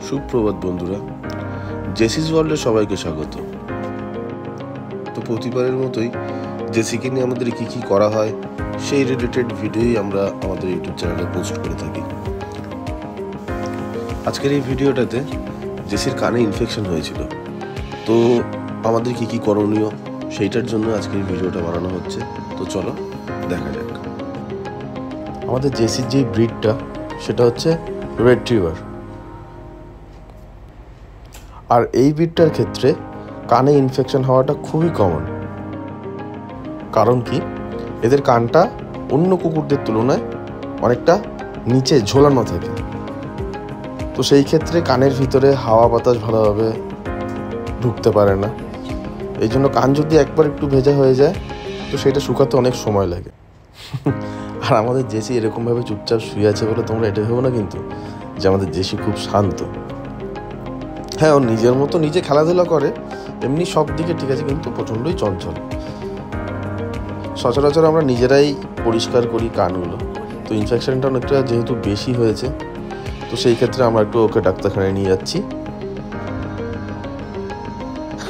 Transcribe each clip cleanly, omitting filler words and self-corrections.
সুপ্রভাত বন্ধুরা, জেসিস ওয়ার্ল্ডে সবাইকে স্বাগত। তো প্রতিবারের মতোই জেসিকে নিয়ে আমাদের কি কি করা হয় সেই রিলেটেড ভিডিওই আমরা আমাদের ইউটিউব চ্যানেলে পোস্ট করে থাকি। আজকের এই ভিডিওটাতে জেসির কানে ইনফেকশন হয়েছিল, তো আমাদের কি কি করণীয় সেইটার জন্য আজকের এই ভিডিওটা বানানো হচ্ছে। তো চলো দেখা যাক। আমাদের জেসির যে ব্রিডটা সেটা হচ্ছে রেট্রিভার, আর এই ব্রিডটার ক্ষেত্রে কানে ইনফেকশন হওয়াটা খুবই কমন। কারণ কি, এদের কানটা অন্য কুকুরদের তুলনায় অনেকটা নিচে ঝোলানো থাকে, তো সেই ক্ষেত্রে কানের ভিতরে হাওয়া বাতাস ভালোভাবে ঢুকতে পারে না। এই জন্য কান যদি একবার একটু ভেজা হয়ে যায় তো সেটা শুকাতে অনেক সময় লাগে। আর আমাদের জেসি এরকমভাবে চুপচাপ শুয়ে আছে বলে তোমরা এটা ভেবো না কিন্তু যে আমাদের জেসি খুব শান্ত। হ্যাঁ, ও নিজের মতো নিজে খেলাধুলা করে, এমনি সব দিকে ঠিক আছে, কিন্তু প্রচণ্ডই চঞ্চল। সচরাচর আমরা নিজেরাই পরিষ্কার করি কানগুলো, তো ইনফেকশনটা অনেকটা যেহেতু বেশি হয়েছে তো সেই ক্ষেত্রে আমরা একটু ওকে ডাক্তারখানায় নিয়ে যাচ্ছি।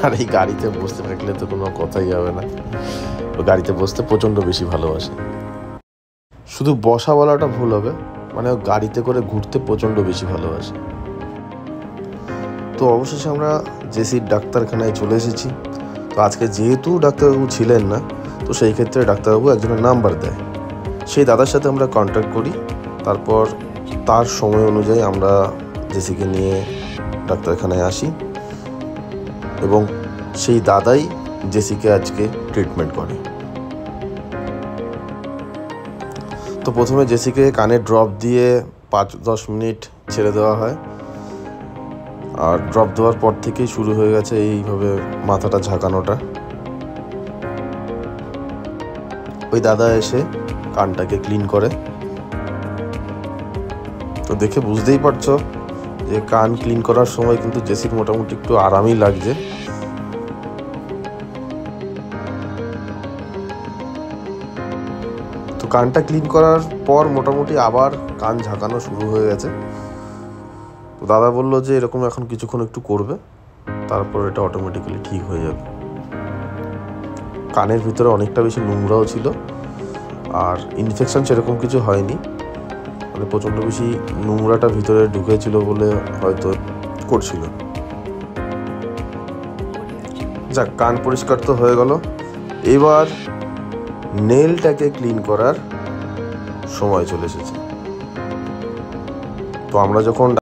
আর এই গাড়িতে বসতে থাকলে তো কোনো কথাই হবে না, ও গাড়িতে বসতে প্রচণ্ড বেশি ভালোবাসে। শুধু বসা বলাটা ভুল হবে, মানে ও গাড়িতে করে ঘুরতে প্রচণ্ড বেশি ভালোবাসে। তো অবশেষে আমরা জেসির ডাক্তারখানায় চলে এসেছি। তো আজকে যেহেতু ডাক্তারবাবু ছিলেন না, তো সেই ক্ষেত্রে ডাক্তারবাবু একজনের নাম্বার দেয়, সেই দাদার সাথে আমরা কন্ট্যাক্ট করি। তারপর তার সময় অনুযায়ী আমরা জেসিকে নিয়ে ডাক্তারখানায় আসি এবং সেই দাদাই জেসিকে আজকে ট্রিটমেন্ট করে। তো প্রথমে জেসিকে কানে ড্রপ দিয়ে 5-10 মিনিট ছেড়ে দেওয়া হয়, আর ড্রপ দেওয়ার পর থেকেই শুরু হয়ে গেছে এইভাবে মাথাটা ঝাঁকানোটা। ওই দাদা এসে কানটাকে ক্লিন করে। তো দেখে বুঝতেই পারছো যে কান ক্লিন করার সময় কিন্তু জেসির মোটামুটি একটু আরামই লাগছে। তো কানটা ক্লিন করার পর মোটামুটি আবার কান ঝাঁকানো শুরু হয়ে গেছে। তো দাদা বললো যে এরকম এখন কিছুক্ষণ একটু করবে, তারপর এটা অটোমেটিক্যালি ঠিক হয়ে যাবে। কানের ভিতরে অনেকটা বেশি নোংরাও ছিল, আর ইনফেকশন সেরকম কিছু হয়নি, মানে প্রচণ্ড বেশি নোংরাটা ভিতরে ঢুকেছিল বলে হয়তো করছিল। যাক, কান পরিষ্কার তো হয়ে গেল, এবার নেলটাকে ক্লিন করার সময় চলে এসেছে। তো আমরা যখন